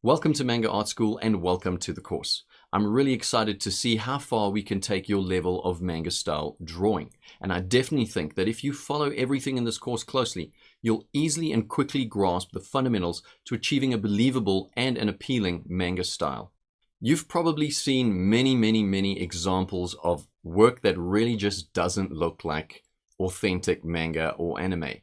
Welcome to Manga Art School and welcome to the course. I'm really excited to see how far we can take your level of manga style drawing. And I definitely think that if you follow everything in this course closely, you'll easily and quickly grasp the fundamentals to achieving a believable and an appealing manga style. You've probably seen many examples of work that really just doesn't look like authentic manga or anime.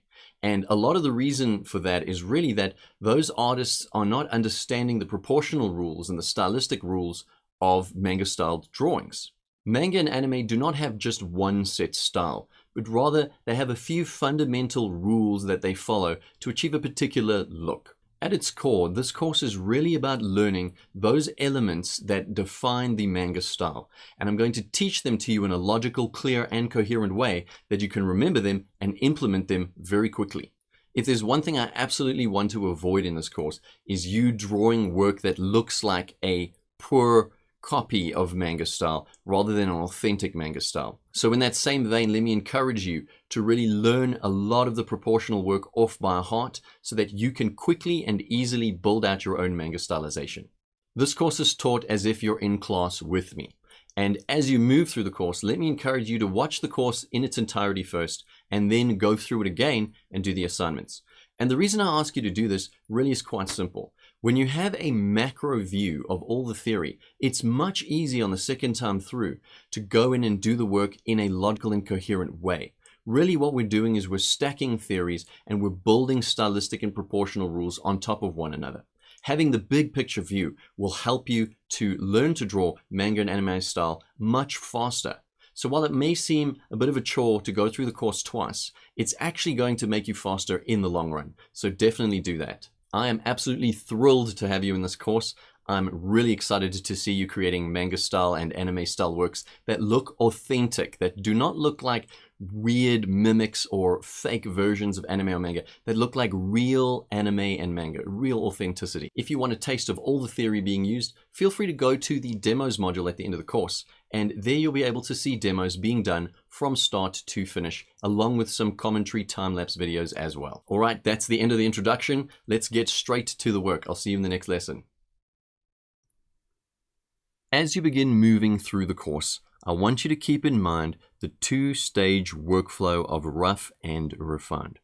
And a lot of the reason for that is really that those artists are not understanding the proportional rules and the stylistic rules of manga styled drawings. Manga and anime do not have just one set style, but rather they have a few fundamental rules that they follow to achieve a particular look. At its core, this course is really about learning those elements that define the manga style. And I'm going to teach them to you in a logical, clear, and coherent way that you can remember them and implement them very quickly. If there's one thing I absolutely want to avoid in this course, is you drawing work that looks like a poor copy of manga style rather than an authentic manga style. So in that same vein, let me encourage you to really learn a lot of the proportional work off by heart so that you can quickly and easily build out your own manga stylization. This course is taught as if you're in class with me. And as you move through the course, let me encourage you to watch the course in its entirety first and then go through it again and do the assignments. And the reason I ask you to do this really is quite simple. When you have a macro view of all the theory, it's much easier on the second time through to go in and do the work in a logical and coherent way. Really what we're doing is we're stacking theories and we're building stylistic and proportional rules on top of one another. Having the big picture view will help you to learn to draw manga and anime style much faster. So while it may seem a bit of a chore to go through the course twice, it's actually going to make you faster in the long run. So definitely do that. I am absolutely thrilled to have you in this course. I'm really excited to see you creating manga style and anime style works that look authentic, that do not look like weird mimics or fake versions of anime or manga, that look like real anime and manga, real authenticity. If you want a taste of all the theory being used, feel free to go to the demos module at the end of the course, and there you'll be able to see demos being done from start to finish, along with some commentary time-lapse videos as well. All right, that's the end of the introduction. Let's get straight to the work. I'll see you in the next lesson. As you begin moving through the course, I want you to keep in mind the two-stage workflow of rough and refined.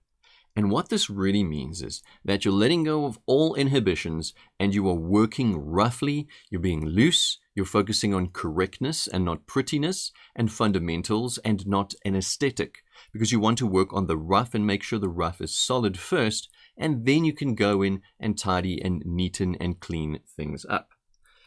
And what this really means is that you're letting go of all inhibitions and you are working roughly, you're being loose, you're focusing on correctness and not prettiness, and fundamentals and not an aesthetic, because you want to work on the rough and make sure the rough is solid first, and then you can go in and tidy and neaten and clean things up.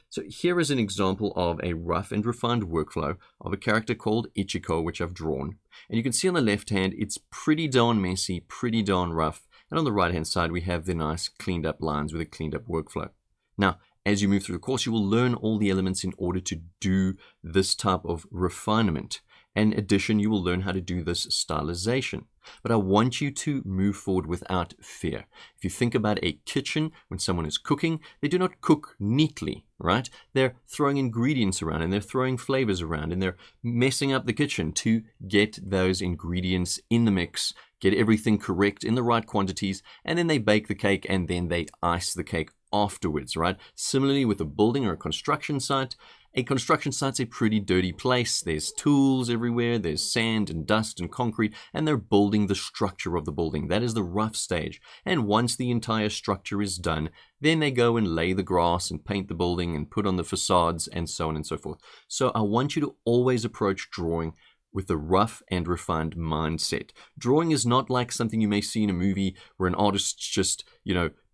So here is an example of a rough and refined workflow of a character called Ichiko, which I've drawn. And you can see on the left hand, it's pretty darn messy, pretty darn rough. And on the right hand side, we have the nice cleaned up lines with a cleaned up workflow. Now, as you move through the course, you will learn all the elements in order to do this type of refinement. In addition, you will learn how to do this stylization. But I want you to move forward without fear. If you think about a kitchen, when someone is cooking, they do not cook neatly, right? They're throwing ingredients around and they're throwing flavors around and they're messing up the kitchen to get those ingredients in the mix, get everything correct in the right quantities, and then they bake the cake and then they ice the cake afterwards, right? Similarly with a building or a construction site, a construction site's a pretty dirty place. There's tools everywhere, there's sand and dust and concrete, and they're building the structure of the building. That is the rough stage. And once the entire structure is done, then they go and lay the grass and paint the building and put on the facades and so on and so forth. So I want you to always approach drawing with a rough and refined mindset. Drawing is not like something you may see in a movie where an artist just,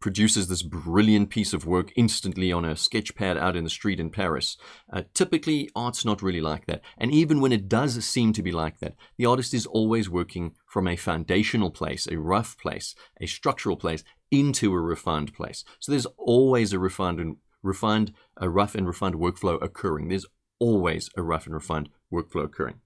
produces this brilliant piece of work instantly on a sketch pad out in the street in Paris. Typically, art's not really like that. And even when it does seem to be like that, the artist is always working from a foundational place, a rough place, a structural place, into a refined place. So there's always a rough and refined workflow occurring. There's always a rough and refined workflow occurring.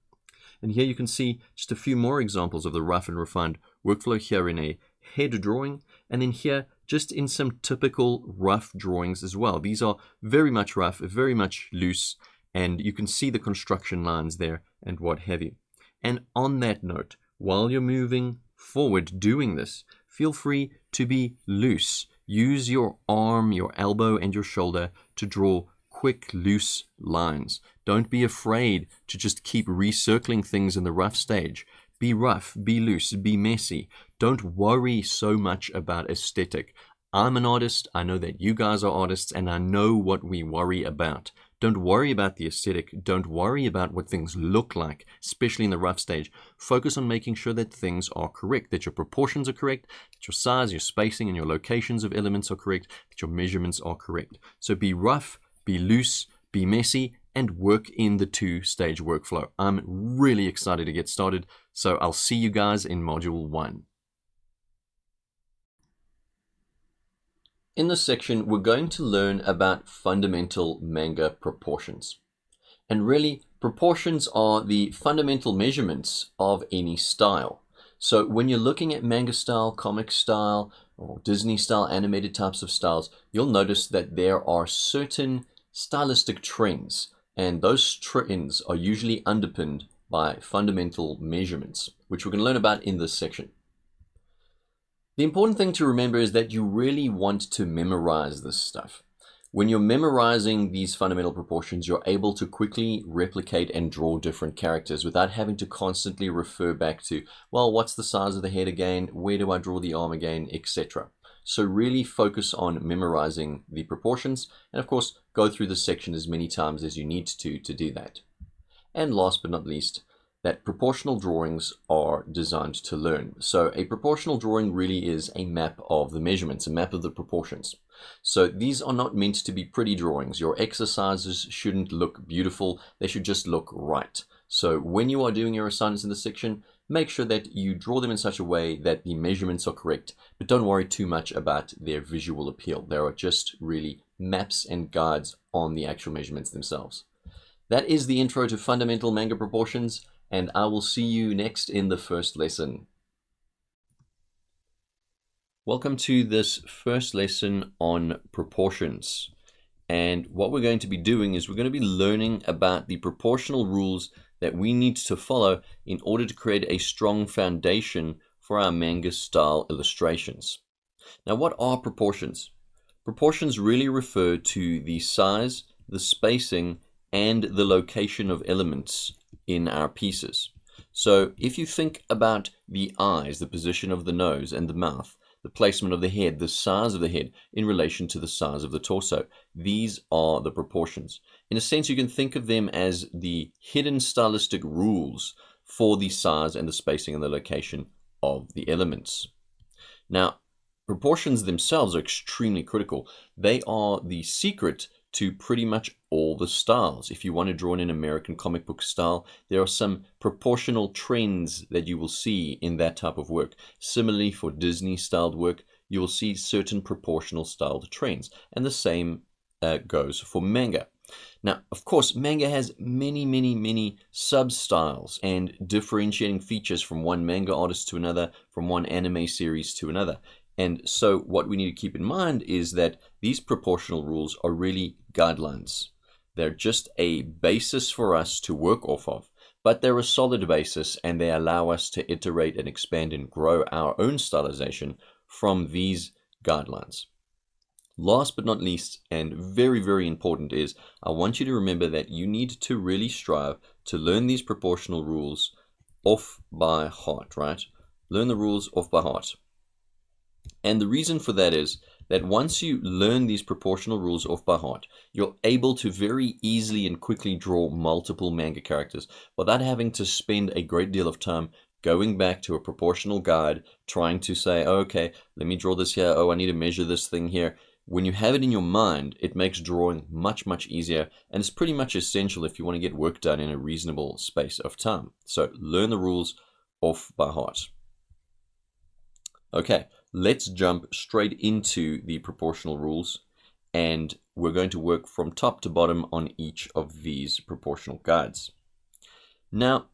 And here you can see just a few more examples of the rough and refined workflow here in a head drawing, and then here just in some typical rough drawings as well. These are very much rough, very much loose, and you can see the construction lines there and what have you. And on that note, while you're moving forward doing this, feel free to be loose. Use your arm, your elbow, and your shoulder to draw quick, loose lines. Don't be afraid to just keep recircling things in the rough stage. Be rough, be loose, be messy. Don't worry so much about aesthetic. I'm an artist, I know that you guys are artists, and I know what we worry about. Don't worry about the aesthetic. Don't worry about what things look like, especially in the rough stage. Focus on making sure that things are correct, that your proportions are correct, that your size, your spacing, and your locations of elements are correct, that your measurements are correct. So be rough, be loose, be messy, and work in the two-stage workflow. I'm really excited to get started, so I'll see you guys in Module 1. In this section, we're going to learn about fundamental manga proportions. And really, proportions are the fundamental measurements of any style. So when you're looking at manga style, comic style, or Disney style animated types of styles, you'll notice that there are certain stylistic trends, and those trends are usually underpinned by fundamental measurements, which we're going to learn about in this section. The important thing to remember is that you really want to memorize this stuff. When you're memorizing these fundamental proportions, you're able to quickly replicate and draw different characters without having to constantly refer back to, well, what's the size of the head again? Where do I draw the arm again? Etc. So really focus on memorizing the proportions, and of course, go through this section as many times as you need to do that. And last but not least, that proportional drawings are designed to learn. So a proportional drawing really is a map of the measurements, a map of the proportions. So these are not meant to be pretty drawings. Your exercises shouldn't look beautiful, they should just look right. So when you are doing your assignments in this section, make sure that you draw them in such a way that the measurements are correct, but don't worry too much about their visual appeal. They are just really maps and guides on the actual measurements themselves. That is the intro to fundamental manga proportions, and I will see you next in the first lesson. Welcome to this first lesson on proportions. And what we're going to be doing is we're going to be learning about the proportional rules that we need to follow in order to create a strong foundation for our manga style illustrations. Now, what are proportions? Proportions really refer to the size, the spacing, and the location of elements in our pieces. So if you think about the eyes, the position of the nose and the mouth, the placement of the head, the size of the head in relation to the size of the torso, these are the proportions. In a sense, you can think of them as the hidden stylistic rules for the size and the spacing and the location of the elements. Now, proportions themselves are extremely critical. They are the secret to pretty much all the styles. If you want to draw in an American comic book style, there are some proportional trends that you will see in that type of work. Similarly, for Disney styled work, you will see certain proportional styled trends, and the same goes for manga. Now, of course, manga has many sub-styles and differentiating features from one manga artist to another, from one anime series to another. And so what we need to keep in mind is that these proportional rules are really guidelines. They're just a basis for us to work off of, but they're a solid basis, and they allow us to iterate and expand and grow our own stylization from these guidelines. Last but not least, and very important, is I want you to remember that you need to really strive to learn these proportional rules off by heart, right? Learn the rules off by heart. And the reason for that is that once you learn these proportional rules off by heart, you're able to very easily and quickly draw multiple manga characters without having to spend a great deal of time going back to a proportional guide, trying to say, oh, okay, let me draw this here. Oh, I need to measure this thing here. When you have it in your mind, it makes drawing much easier, and it's pretty much essential if you want to get work done in a reasonable space of time. So learn the rules off by heart. Okay, let's jump straight into the proportional rules, and we're going to work from top to bottom on each of these proportional guides. Now,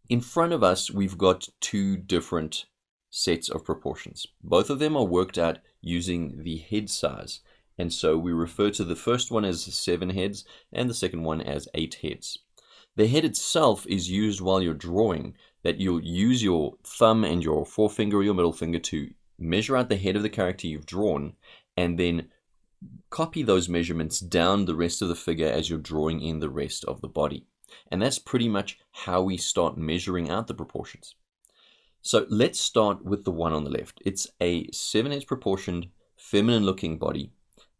in front of us, we've got two different sets of proportions. Both of them are worked out using the head size, and so we refer to the first one as 7 heads and the second one as 8 heads. The head itself is used while you're drawing, that you'll use your thumb and your forefinger or your middle finger to measure out the head of the character you've drawn, and then copy those measurements down the rest of the figure as you're drawing in the rest of the body. And that's pretty much how we start measuring out the proportions. So let's start with the one on the left. It's a 7/8 proportioned, feminine looking body.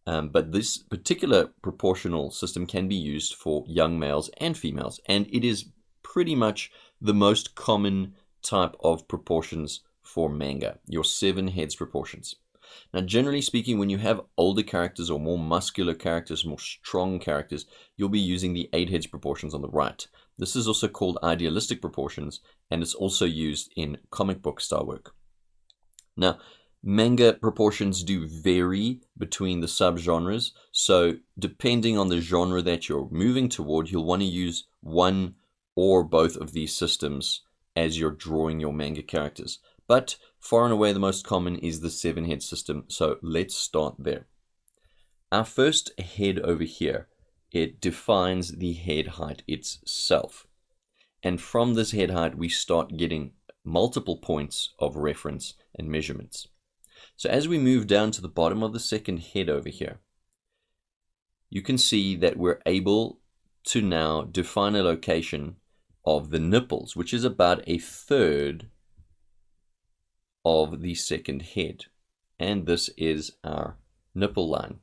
But this particular proportional system can be used for young males and females, and it is pretty much the most common type of proportions for manga, your 7 heads proportions. Now, generally speaking, when you have older characters or more muscular characters, more strong characters, you'll be using the 8 heads proportions on the right. This is also called idealistic proportions, and it's also used in comic book style work. Now, manga proportions do vary between the subgenres, so depending on the genre that you're moving toward, you'll want to use one or both of these systems as you're drawing your manga characters. But far and away the most common is the 7-head system, so let's start there. Our first head over here, it defines the head height itself. And from this head height, we start getting multiple points of reference and measurements. So as we move down to the bottom of the second head over here, you can see that we're able to now define a location of the nipples, which is about a third of the second head. And this is our nipple line.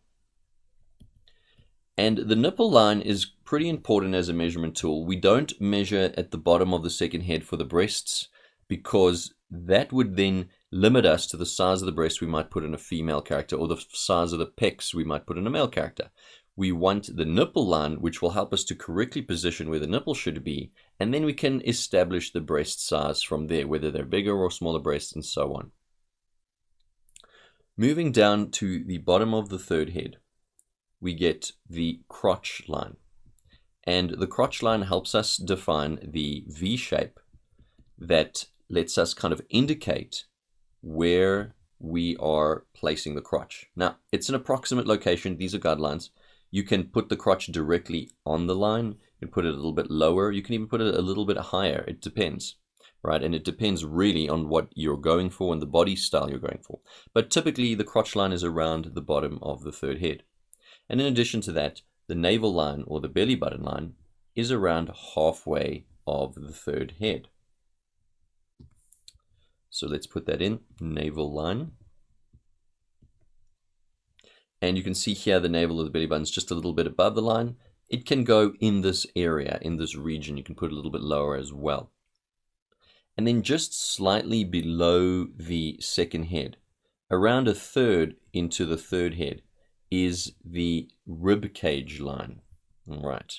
And the nipple line is pretty important as a measurement tool. We don't measure at the bottom of the second head for the breasts, because that would then limit us to the size of the breast we might put in a female character, or the size of the pecs we might put in a male character. We want the nipple line, which will help us to correctly position where the nipple should be, and then we can establish the breast size from there, whether they're bigger or smaller breasts and so on. Moving down to the bottom of the third head, we get the crotch line. And the crotch line helps us define the V shape that lets us kind of indicate where we are placing the crotch. Now, it's an approximate location. These are guidelines. You can put the crotch directly on the line. You can put it a little bit lower. You can even put it a little bit higher. It depends, right? And it depends really on what you're going for and the body style you're going for. But typically, the crotch line is around the bottom of the third head. And in addition to that, the navel line or the belly button line is around halfway of the third head. So let's put that in, navel line. And you can see here the navel of the belly button is just a little bit above the line. It can go in this area, in this region. You can put it a little bit lower as well. And then just slightly below the second head, around a third into the third head, is the rib cage line. All right.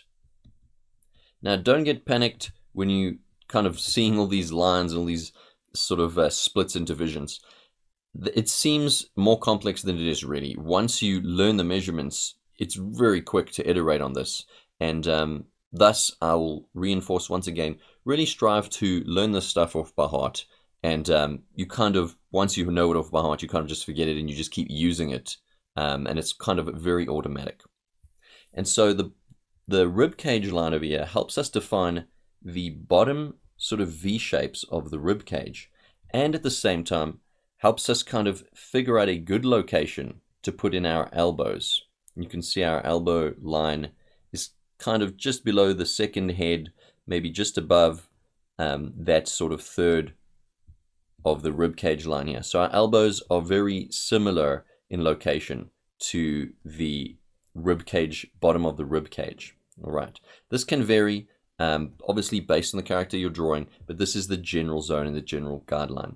Now, don't get panicked when you kind of seeing all these lines and all these sort of splits and divisions. It seems more complex than it is really. Once you learn the measurements, it's very quick to iterate on this. And thus, I will reinforce once again, really strive to learn this stuff off by heart. And you kind of, once you know it off by heart, you kind of just forget it and you just keep using it. And it's kind of very automatic. And so the rib cage line over here helps us define the bottom sort of V shapes of the rib cage, and at the same time helps us kind of figure out a good location to put in our elbows. You can see our elbow line is kind of just below the second head, maybe just above that sort of third of the rib cage line here. So our elbows are very similar in location to the rib cage, bottom of the rib cage. All right. This can vary, obviously based on the character you're drawing, but this is the general zone and the general guideline.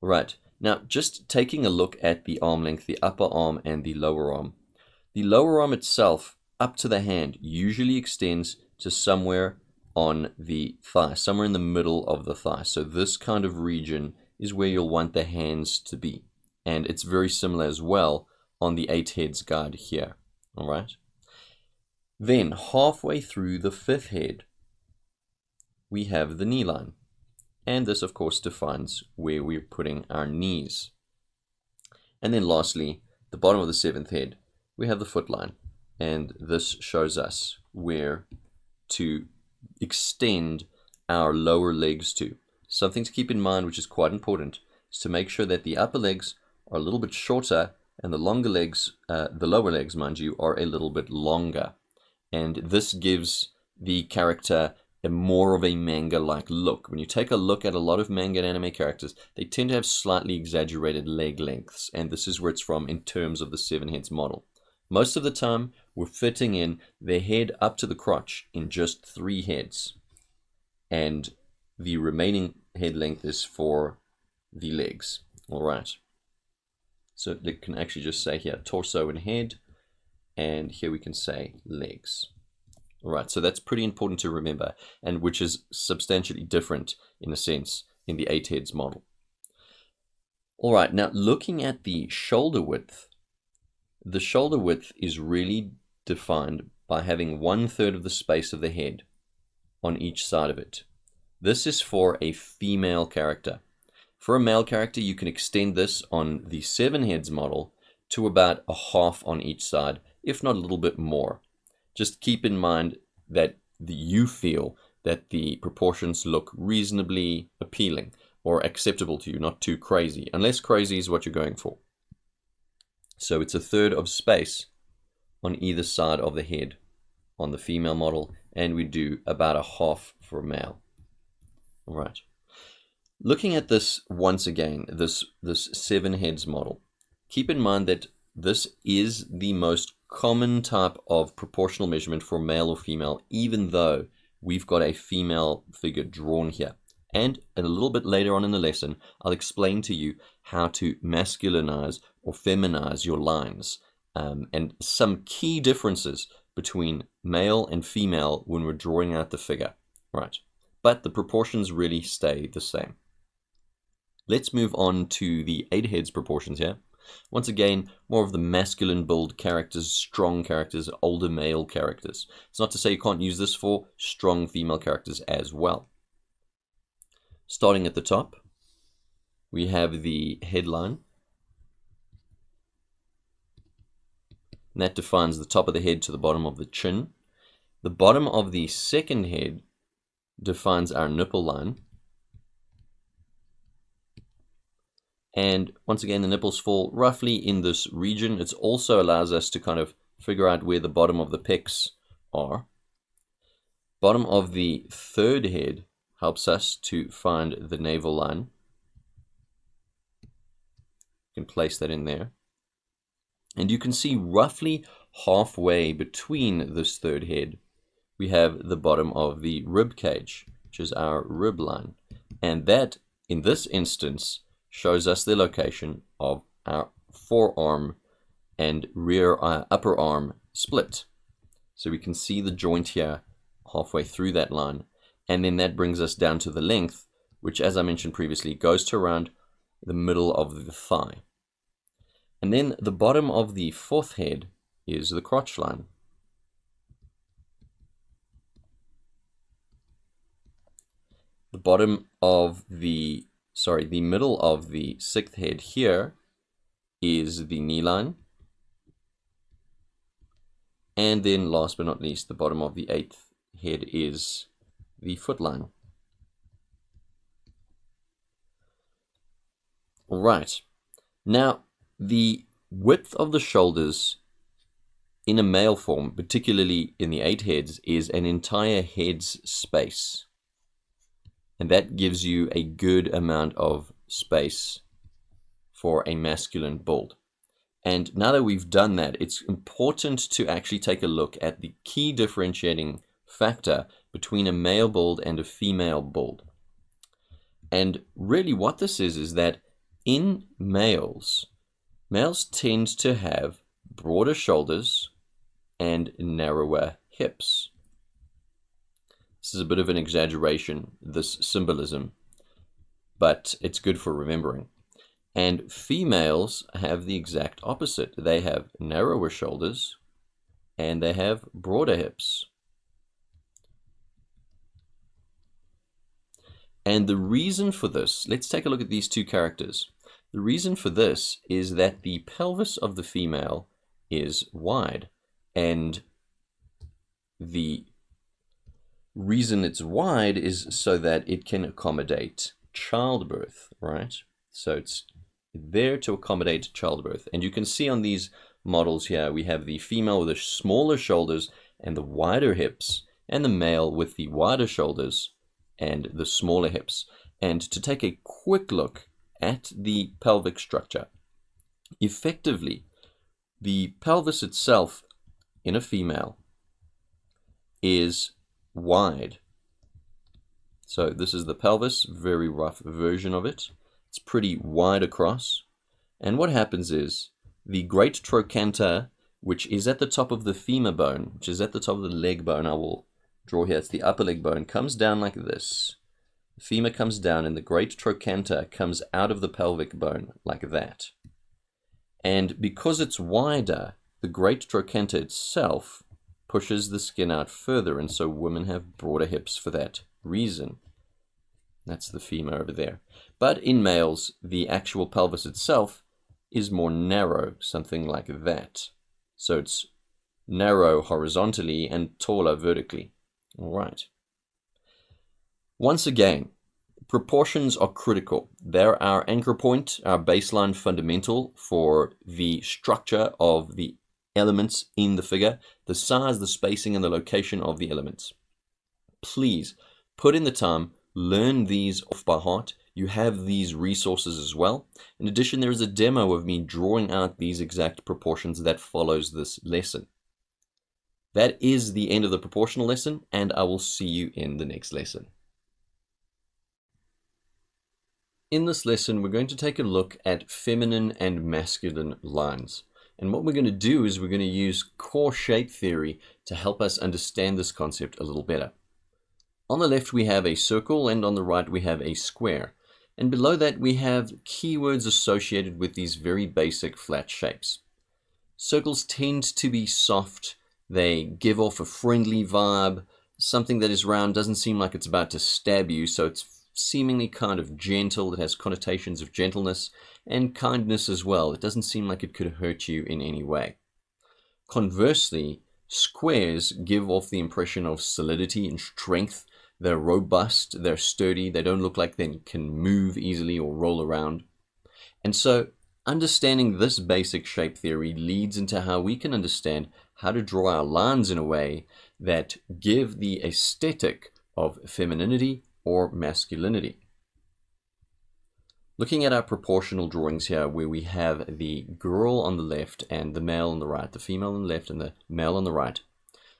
All right. Now, just taking a look at the arm length, the upper arm and the lower arm. The lower arm itself, up to the hand, usually extends to somewhere on the thigh, somewhere in the middle of the thigh. So this kind of region is where you'll want the hands to be. And it's very similar as well on the 8 heads guide here. All right. Then halfway through the 5th head, we have the knee line. And this, of course, defines where we're putting our knees. And then lastly, the bottom of the 7th head, we have the foot line. And this shows us where to extend our lower legs to. Something to keep in mind, which is quite important. is to make sure that the upper legs are a little bit shorter and the longer legs, the lower legs, mind you, are a little bit longer. And this gives the character a more of a manga-like look. When you take a look at a lot of manga and anime characters, they tend to have slightly exaggerated leg lengths, and this is where it's from in terms of the 7 heads model. Most of the time, we're fitting in their head up to the crotch in just 3 heads, and the remaining head length is for the legs. All right. So it can actually just say here torso and head, and here we can say legs. All right, so that's pretty important to remember, and which is substantially different in a sense in the 8 heads model. All right, now looking at the shoulder width is really defined by having 1/3 of the space of the head on each side of it. This is for a female character. For a male character, you can extend this on the 7 heads model to about a half on each side, if not a little bit more. Just keep in mind that you feel that the proportions look reasonably appealing or acceptable to you, not too crazy, unless crazy is what you're going for. So it's 1/3 of space on either side of the head on the female model, and we do about a half for male. All right. Looking at this once again, this 7 heads model, keep in mind that this is the most common type of proportional measurement for male or female, even though we've got a female figure drawn here. And a little bit later on in the lesson, I'll explain to you how to masculinize or feminize your lines, and some key differences between male and female when we're drawing out the figure. Right. But the proportions really stay the same. Let's move on to the 8 heads proportions here. Once again, more of the masculine build characters, strong characters, older male characters. It's not to say you can't use this for strong female characters as well. Starting at the top, we have the headline. And that defines the top of the head to the bottom of the chin. The bottom of the second head defines our nipple line. And once again, the nipples fall roughly in this region. It also allows us to kind of figure out where the bottom of the pecs are. Bottom of the third head helps us to find the navel line. You can place that in there. And you can see roughly halfway between this third head, we have the bottom of the rib cage, which is our rib line. And that, in this instance, shows us the location of our forearm and rear upper arm split. So we can see the joint here halfway through that line, and then that brings us down to the length, which, as I mentioned previously, goes to around the middle of the thigh. And then the bottom of the fourth head is the crotch line. The middle of the sixth head here is the knee line. And then last but not least, the bottom of the eighth head is the foot line. All right. Now, the width of the shoulders in a male form, particularly in the 8 heads, is an entire head's space. And that gives you a good amount of space for a masculine build. And now that we've done that, it's important to actually take a look at the key differentiating factor between a male build and a female build. And really what this is that in males tend to have broader shoulders and narrower hips. This is a bit of an exaggeration, this symbolism, but it's good for remembering. And females have the exact opposite. They have narrower shoulders and they have broader hips. And the reason for this, let's take a look at these two characters. The reason for this is that the pelvis of the female is wide, and the reason it's wide is so that it can accommodate childbirth, right? So it's there to accommodate childbirth. And you can see on these models here, we have the female with the smaller shoulders and the wider hips, and the male with the wider shoulders and the smaller hips. And to take a quick look at the pelvic structure, effectively, the pelvis itself in a female is wide. So this is the pelvis, very rough version of it. It's pretty wide across. And what happens is the great trochanter, which is at the top of the femur bone, which is at the top of the leg bone, I will draw here, it's the upper leg bone, comes down like this. The femur comes down and the great trochanter comes out of the pelvic bone like that. And because it's wider, the great trochanter itself pushes the skin out further, and so women have broader hips for that reason. That's the femur over there. But in males, the actual pelvis itself is more narrow, something like that. So it's narrow horizontally and taller vertically. All right. Once again, proportions are critical. They're our anchor point, our baseline fundamental for the structure of the elements in the figure, the size, the spacing, and the location of the elements. Please put in the time, learn these off by heart. You have these resources as well. In addition, there is a demo of me drawing out these exact proportions that follows this lesson. That is the end of the proportional lesson, and I will see you in the next lesson. In this lesson, we're going to take a look at feminine and masculine lines. And what we're going to do is we're going to use core shape theory to help us understand this concept a little better. On the left, we have a circle, and on the right, we have a square. And below that, we have keywords associated with these very basic flat shapes. Circles tend to be soft. They give off a friendly vibe. Something that is round doesn't seem like it's about to stab you, so it's seemingly kind of gentle. It has connotations of gentleness and kindness as well. It doesn't seem like it could hurt you in any way. Conversely, squares give off the impression of solidity and strength. They're robust, they're sturdy, they don't look like they can move easily or roll around. And so understanding this basic shape theory leads into how we can understand how to draw our lines in a way that give the aesthetic of femininity or masculinity. Looking at our proportional drawings here, where we have the girl on the left and the male on the right, the female on the left and the male on the right,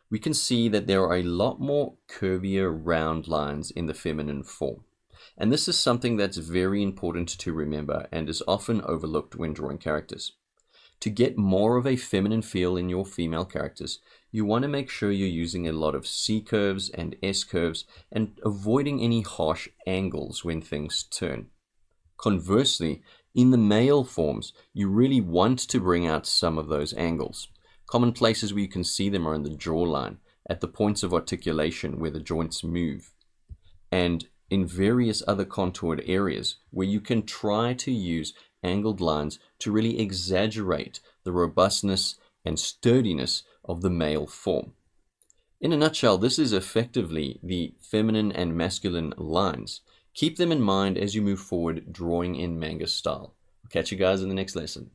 we can see that there are a lot more curvier round lines in the feminine form. And this is something that's very important to remember and is often overlooked when drawing characters. To get more of a feminine feel in your female characters, you want to make sure you're using a lot of C curves and S curves and avoiding any harsh angles when things turn. Conversely, in the male forms, you really want to bring out some of those angles. Common places where you can see them are in the jawline, at the points of articulation where the joints move, and in various other contoured areas where you can try to use angled lines to really exaggerate the robustness and sturdiness of the male form. In a nutshell, this is effectively the feminine and masculine lines. Keep them in mind as you move forward drawing in manga style. I'll catch you guys in the next lesson.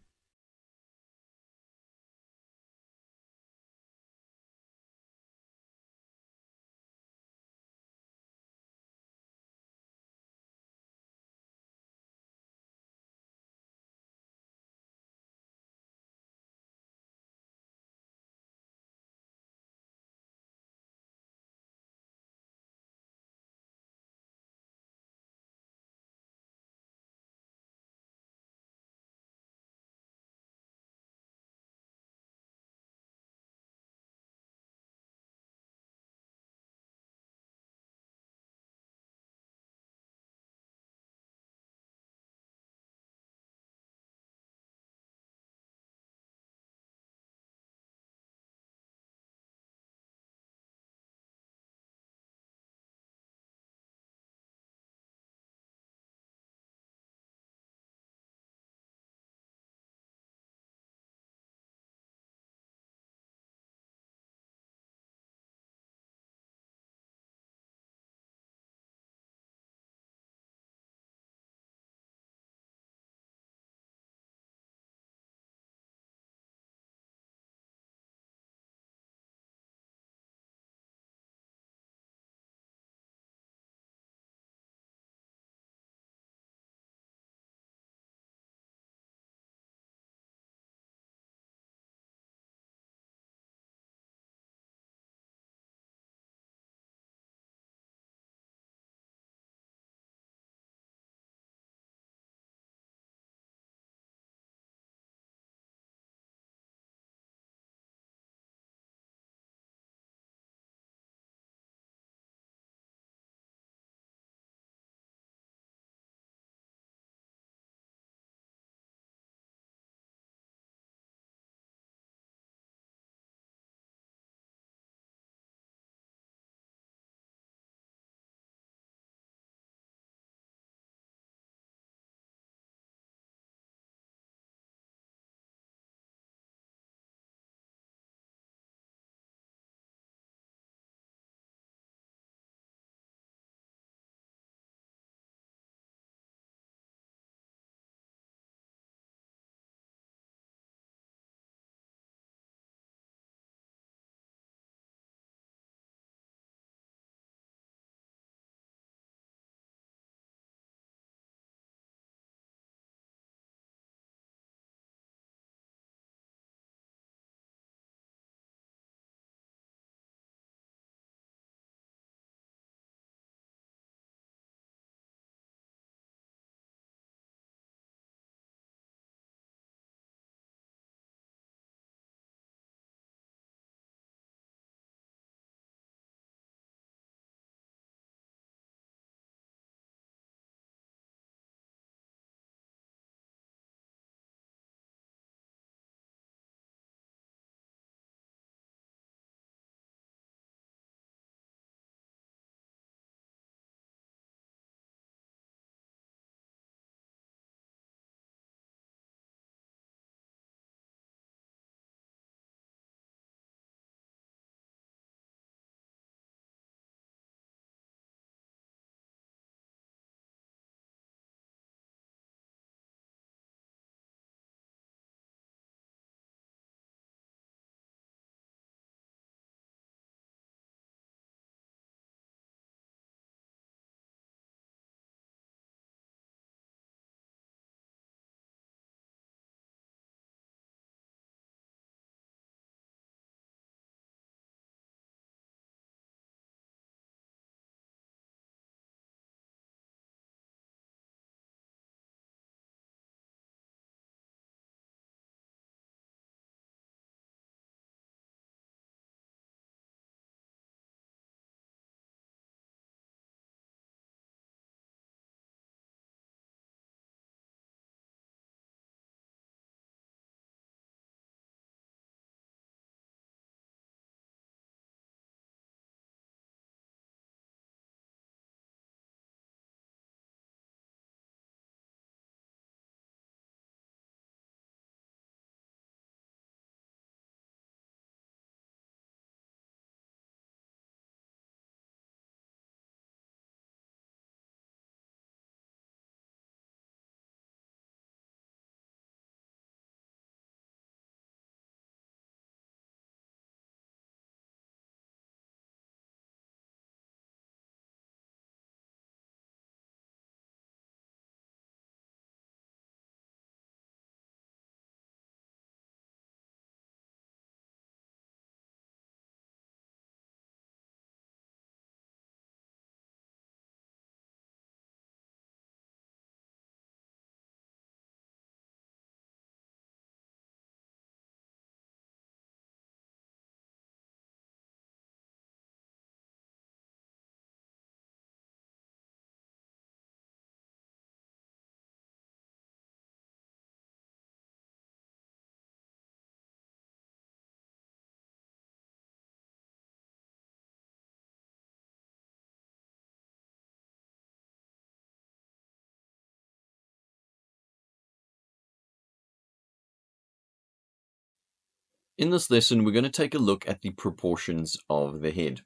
In this lesson, we're going to take a look at the proportions of the head.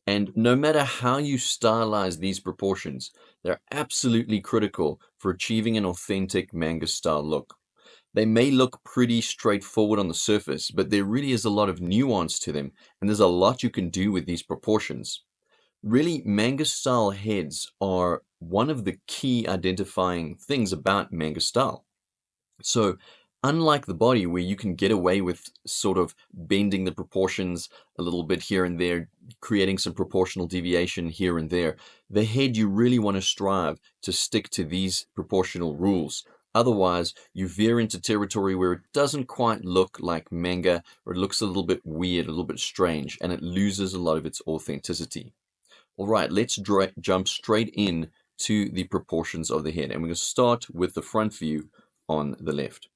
And no matter how you stylize these proportions, they're absolutely critical for achieving an authentic manga style look. They may look pretty straightforward on the surface, but there really is a lot of nuance to them, and there's a lot you can do with these proportions. Really, manga style heads are one of the key identifying things about manga style. So, unlike the body, where you can get away with sort of bending the proportions a little bit here and there, creating some proportional deviation here and there, the head you really want to strive to stick to these proportional rules. Otherwise, you veer into territory where it doesn't quite look like manga, or it looks a little bit weird, a little bit strange, and it loses a lot of its authenticity. All right, let's jump straight in to the proportions of the head, and we're going to start with the front view on the left.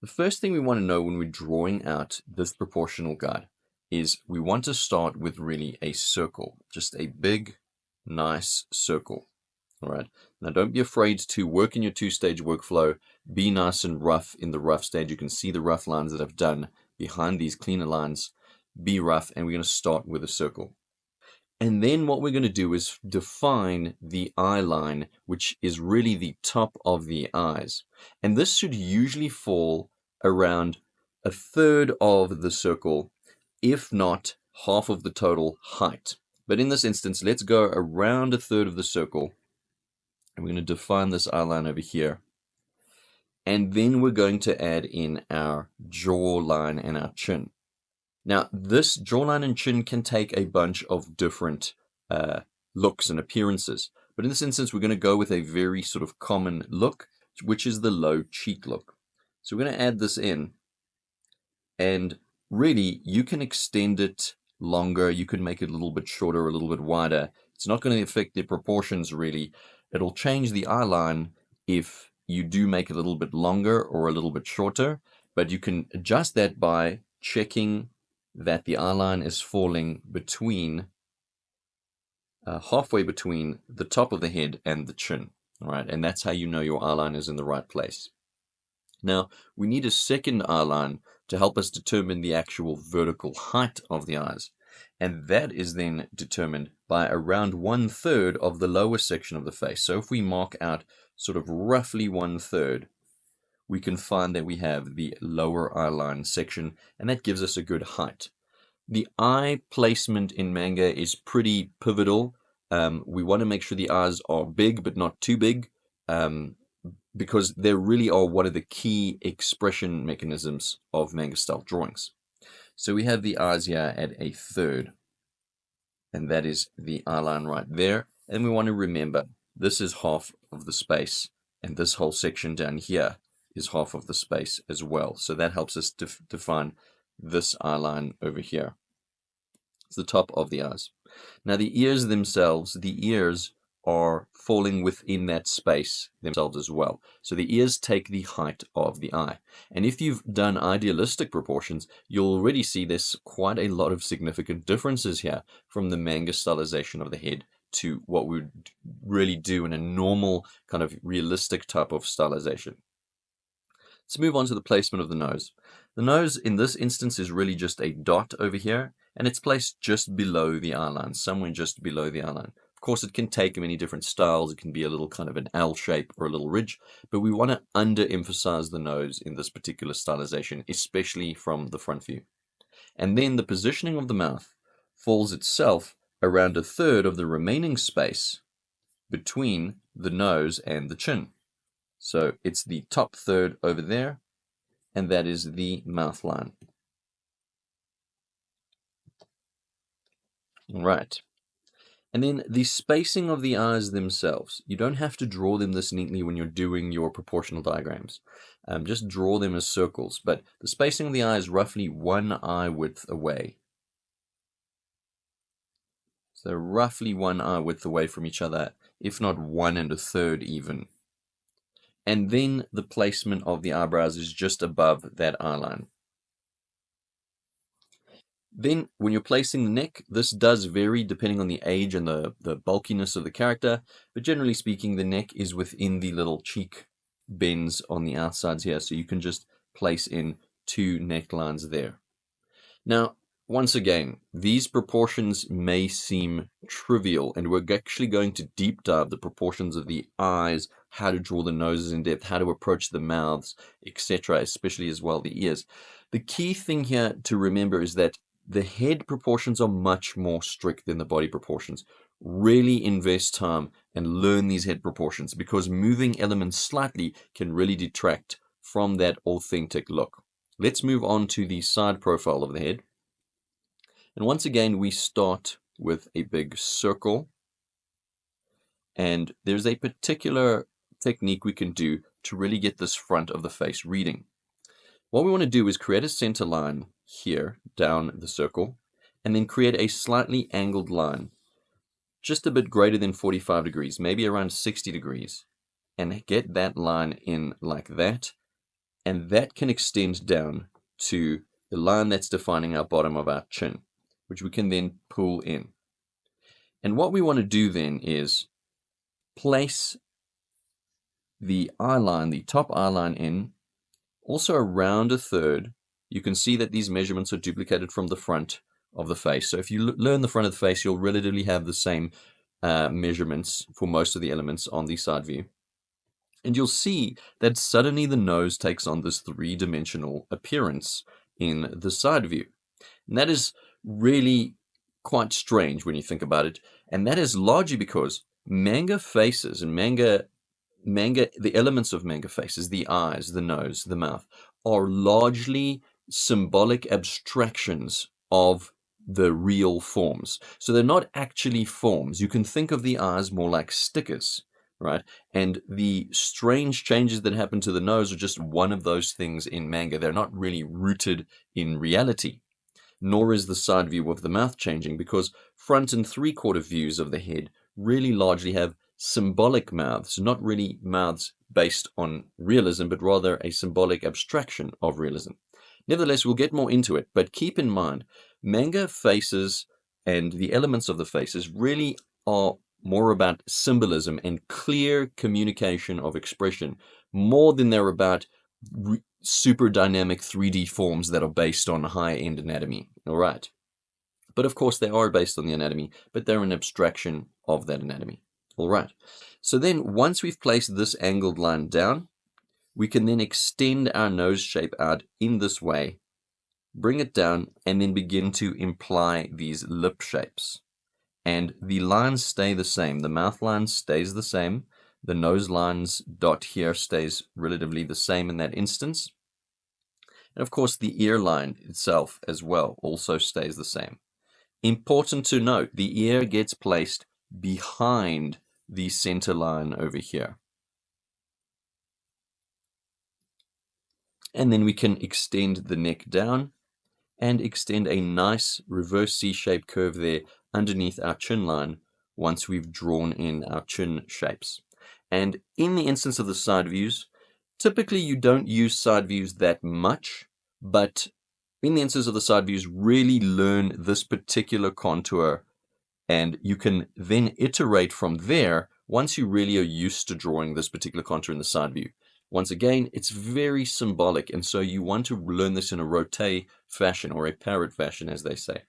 The first thing we want to know when we're drawing out this proportional guide is we want to start with really a circle, just a big, nice circle. All right. Now, don't be afraid to work in your two-stage workflow. Be nice and rough in the rough stage. You can see the rough lines that I've done behind these cleaner lines. Be rough, and we're going to start with a circle. And then what we're going to do is define the eye line, which is really the top of the eyes. And this should usually fall around a third of the circle, if not half of the total height. But in this instance, let's go around a third of the circle. And we're going to define this eye line over here. And then we're going to add in our jawline and our chin. Now, this jawline and chin can take a bunch of different looks and appearances. But in this instance, we're going to go with a very sort of common look, which is the low cheek look. So we're going to add this in. And really, you can extend it longer. You can make it a little bit shorter, a little bit wider. It's not going to affect the proportions, really. It'll change the eye line if you do make it a little bit longer or a little bit shorter. But you can adjust that by checking that the eye line is falling between halfway between the top of the head and the chin. All right, and that's how you know your eye line is in the right place. Now, we need a second eye line to help us determine the actual vertical height of the eyes. And that is then determined by around 1/3 of the lower section of the face. So if we mark out sort of roughly 1/3, we can find that we have the lower eye line section, and that gives us a good height. The eye placement in manga is pretty pivotal. We want to make sure the eyes are big, but not too big, because they really are one of the key expression mechanisms of manga style drawings. So we have the eyes here at 1/3, and that is the eye line right there. And we want to remember this is half of the space, and this whole section down here is half of the space as well. So that helps us define this eye line over here. It's the top of the eyes. Now the ears themselves, the ears are falling within that space themselves as well. So the ears take the height of the eye. And if you've done idealistic proportions, you'll already see there's quite a lot of significant differences here from the manga stylization of the head to what we would really do in a normal kind of realistic type of stylization. Let's move on to the placement of the nose. The nose in this instance is really just a dot over here, and it's placed just below the eye line, somewhere just below the eye line. Of course, it can take many different styles. It can be a little kind of an L shape or a little ridge, but we want to underemphasize the nose in this particular stylization, especially from the front view. And then the positioning of the mouth falls itself around 1/3 of the remaining space between the nose and the chin. So it's the top third over there, and that is the mouth line. All right. And then the spacing of the eyes themselves. You don't have to draw them this neatly when you're doing your proportional diagrams. Just draw them as circles, but the spacing of the eye is roughly 1 eye width away. So roughly 1 eye width away from each other, if not 1 1/3 even. And then the placement of the eyebrows is just above that eye line. Then when you're placing the neck, this does vary depending on the age and the bulkiness of the character, but generally speaking, the neck is within the little cheek bends on the outsides here, so you can just place in 2 necklines there. Now, once again, these proportions may seem trivial, and we're actually going to deep dive the proportions of the eyes, how to draw the noses in depth, how to approach the mouths, etc., especially as well the ears. The key thing here to remember is that the head proportions are much more strict than the body proportions. Really invest time and learn these head proportions, because moving elements slightly can really detract from that authentic look. Let's move on to the side profile of the head. And once again, we start with a big circle. And there's a particular technique we can do to really get this front of the face reading. What we want to do is create a center line here down the circle, and then create a slightly angled line, just a bit greater than 45 degrees, maybe around 60 degrees, and get that line in like that. And that can extend down to the line that's defining our bottom of our chin, which we can then pull in. And what we want to do then is place the eye line, the top eye line in, also around a third. You can see that these measurements are duplicated from the front of the face. So if you learn the front of the face, you'll relatively have the same measurements for most of the elements on the side view. And you'll see that suddenly the nose takes on this three-dimensional appearance in the side view. And that is really quite strange when you think about it. And that is largely because manga faces and the elements of manga faces, the eyes, the nose, the mouth, are largely symbolic abstractions of the real forms. So they're not actually forms. You can think of the eyes more like stickers, right? And the strange changes that happen to the nose are just one of those things in manga. They're not really rooted in reality. Nor is the side view of the mouth changing, because front and three-quarter views of the head really largely have symbolic mouths, not really mouths based on realism, but rather a symbolic abstraction of realism. Nevertheless, we'll get more into it, but keep in mind, manga faces and the elements of the faces really are more about symbolism and clear communication of expression, more than they're about super dynamic 3D forms that are based on high-end anatomy. All right. But of course, they are based on the anatomy, but they're an abstraction of that anatomy. All right. So then once we've placed this angled line down, we can then extend our nose shape out in this way, bring it down, and then begin to imply these lip shapes. And the lines stay the same. The mouth line stays the same. The nose line's dot here stays relatively the same in that instance. And of course, the ear line itself as well also stays the same. Important to note, the ear gets placed behind the center line over here. And then we can extend the neck down and extend a nice reverse C-shaped curve there underneath our chin line once we've drawn in our chin shapes. And in the instance of the side views, typically you don't use side views that much, but in the instance of the side views, really learn this particular contour, and you can then iterate from there once you really are used to drawing this particular contour in the side view. Once again, it's very symbolic, and so you want to learn this in a rote fashion, or a parrot fashion, as they say.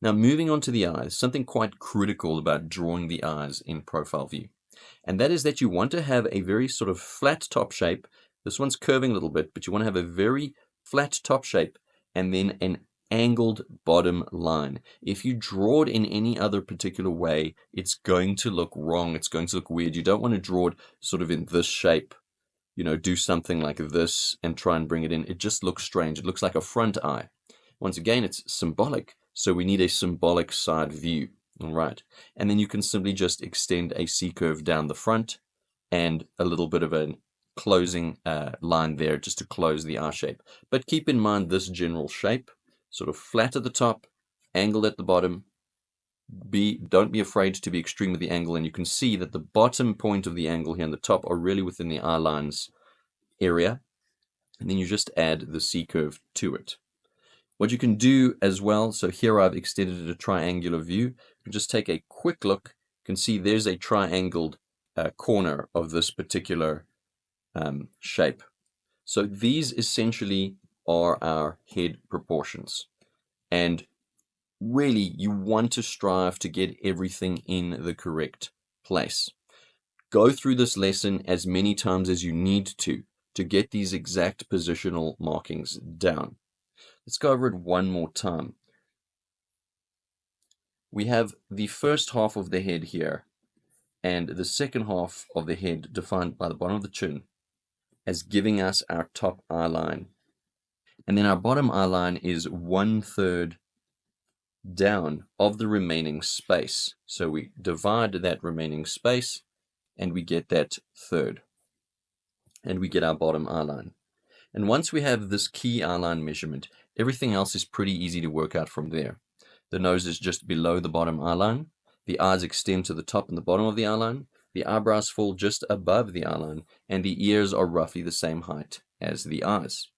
Now, moving on to the eyes, something quite critical about drawing the eyes in profile view, and that is that you want to have a very sort of flat top shape. This one's curving a little bit, but you want to have a very flat top shape and then an angled bottom line. If you draw it in any other particular way, it's going to look wrong. It's going to look weird. You don't want to draw it sort of in this shape, do something like this and try and bring it in. It just looks strange. It looks like a front eye. Once again, it's symbolic, so we need a symbolic side view. All right. And then you can simply just extend a C-curve down the front and a little bit of a closing line there just to close the eye shape. But keep in mind this general shape, sort of flat at the top, angled at the bottom. Don't be afraid to be extreme with the angle, and you can see that the bottom point of the angle here and the top are really within the eye lines area, and then you just add the C-curve to it. What you can do as well, so here I've extended it a triangular view. You can just take a quick look. You can see there's a triangled corner of this particular shape. So these essentially are our head proportions. And really, you want to strive to get everything in the correct place. Go through this lesson as many times as you need to get these exact positional markings down. Let's go over it one more time. We have the first half of the head here, and the second half of the head defined by the bottom of the chin as giving us our top eye line. And then our bottom eye line is 1/3 down of the remaining space. So we divide that remaining space and we get that third. And we get our bottom eye line. And once we have this key eye line measurement, everything else is pretty easy to work out from there. The nose is just below the bottom eye line. The eyes extend to the top and the bottom of the eye line. The eyebrows fall just above the eye line, and the ears are roughly the same height as the eyes.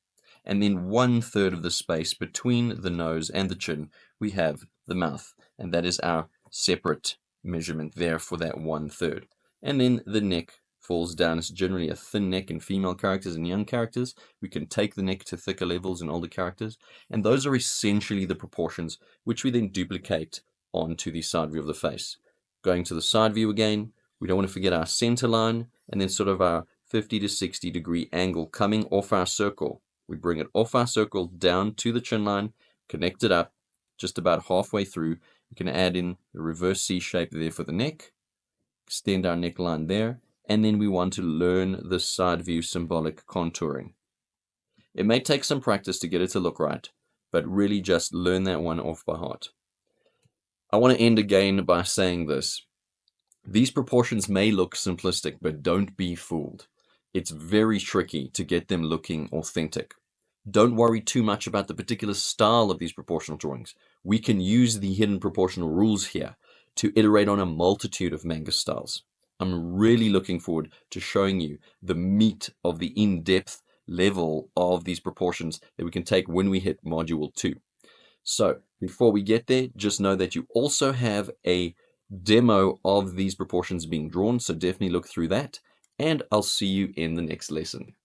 And then 1/3 of the space between the nose and the chin, we have the mouth, and that is our separate measurement there for that 1/3. And then the neck falls down. It's generally a thin neck in female characters and young characters. We can take the neck to thicker levels in older characters, and those are essentially the proportions which we then duplicate onto the side view of the face. Going to the side view again, we don't want to forget our center line, and then sort of our 50 to 60 degree angle coming off our circle. We bring it off our circle down to the chin line, connect it up just about halfway through. We can add in the reverse C shape there for the neck, extend our neckline there, and then we want to learn the side view symbolic contouring. It may take some practice to get it to look right, but really just learn that one off by heart. I want to end again by saying this. These proportions may look simplistic, but don't be fooled. It's very tricky to get them looking authentic. Don't worry too much about the particular style of these proportional drawings. We can use the hidden proportional rules here to iterate on a multitude of manga styles. I'm really looking forward to showing you the meat of the in-depth level of these proportions that we can take when we hit Module 2. So before we get there, just know that you also have a demo of these proportions being drawn, so definitely look through that, and I'll see you in the next lesson.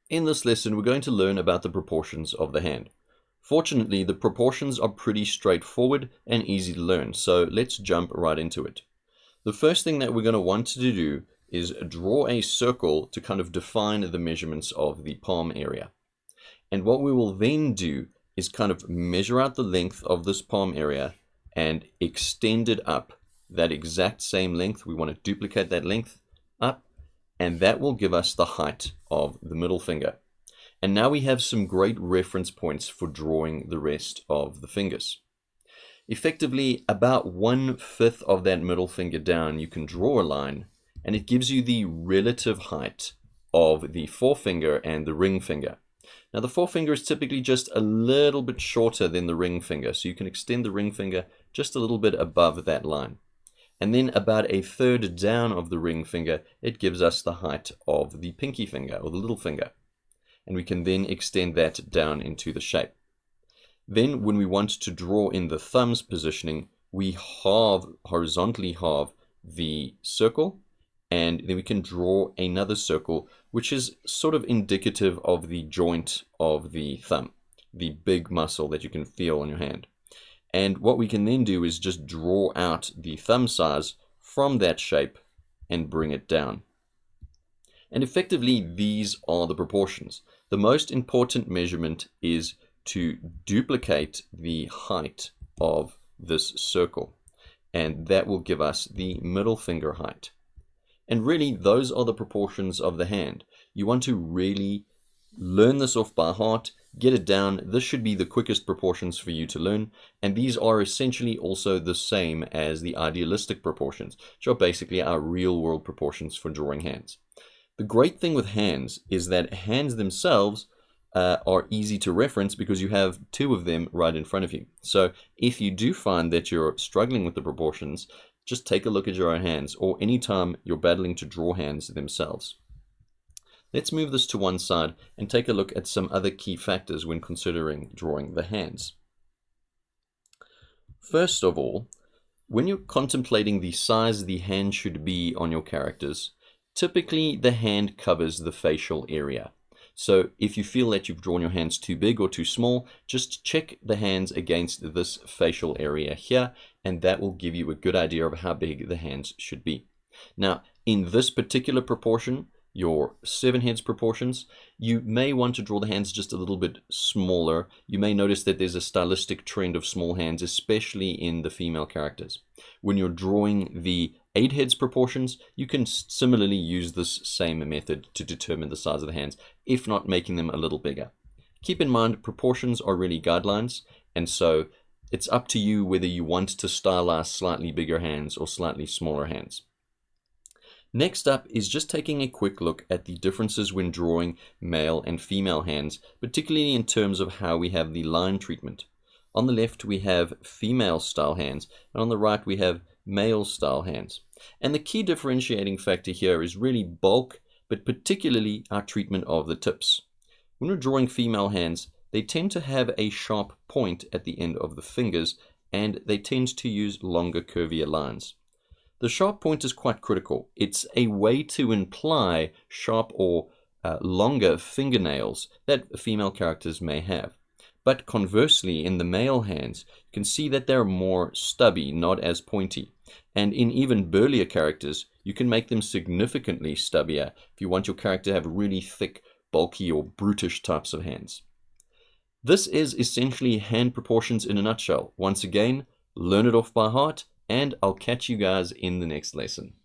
In this lesson, we're going to learn about the proportions of the hand. Fortunately, the proportions are pretty straightforward and easy to learn, so let's jump right into it. The first thing that we're going to want to do is draw a circle to kind of define the measurements of the palm area. And what we will then do is kind of measure out the length of this palm area and extend it up that exact same length. We want to duplicate that length up, and that will give us the height of the middle finger. And now we have some great reference points for drawing the rest of the fingers. Effectively, about 1/5 of that middle finger down, you can draw a line, and it gives you the relative height of the forefinger and the ring finger. Now, the forefinger is typically just a little bit shorter than the ring finger, so you can extend the ring finger just a little bit above that line. And then about 1/3 down of the ring finger, it gives us the height of the pinky finger or the little finger. And we can then extend that down into the shape. Then when we want to draw in the thumb's positioning, we horizontally halve the circle, and then we can draw another circle, which is sort of indicative of the joint of the thumb, the big muscle that you can feel on your hand. And what we can then do is just draw out the thumb size from that shape and bring it down. And effectively, these are the proportions. The most important measurement is to duplicate the height of this circle, and that will give us the middle finger height. And really, those are the proportions of the hand. You want to really learn this off by heart, get it down. This should be the quickest proportions for you to learn, and these are essentially also the same as the idealistic proportions, which are basically our real world proportions for drawing hands. The great thing with hands is that hands themselves are easy to reference because you have two of them right in front of you. So if you do find that you're struggling with the proportions, just take a look at your own hands, or anytime you're battling to draw hands themselves. Let's move this to one side and take a look at some other key factors when considering drawing the hands. First of all, when you're contemplating the size the hand should be on your characters, typically the hand covers the facial area. So if you feel that you've drawn your hands too big or too small, just check the hands against this facial area here, and that will give you a good idea of how big the hands should be. Now, in this particular proportion, your 7 heads proportions, you may want to draw the hands just a little bit smaller. You may notice that there's a stylistic trend of small hands, especially in the female characters. When you're drawing the 8 heads proportions, you can similarly use this same method to determine the size of the hands, if not making them a little bigger. Keep in mind, proportions are really guidelines, and so it's up to you whether you want to stylize slightly bigger hands or slightly smaller hands. Next up is just taking a quick look at the differences when drawing male and female hands, particularly in terms of how we have the line treatment. On the left we have female style hands, and on the right we have male style hands. And the key differentiating factor here is really bulk, but particularly our treatment of the tips. When we're drawing female hands, they tend to have a sharp point at the end of the fingers, and they tend to use longer curvier lines. The sharp point is quite critical. It's a way to imply sharp or longer fingernails that female characters may have. But conversely, in the male hands, you can see that they're more stubby, not as pointy. And in even burlier characters, you can make them significantly stubbier if you want your character to have really thick, bulky, or brutish types of hands. This is essentially hand proportions in a nutshell. Once again, learn it off by heart, and I'll catch you guys in the next lesson.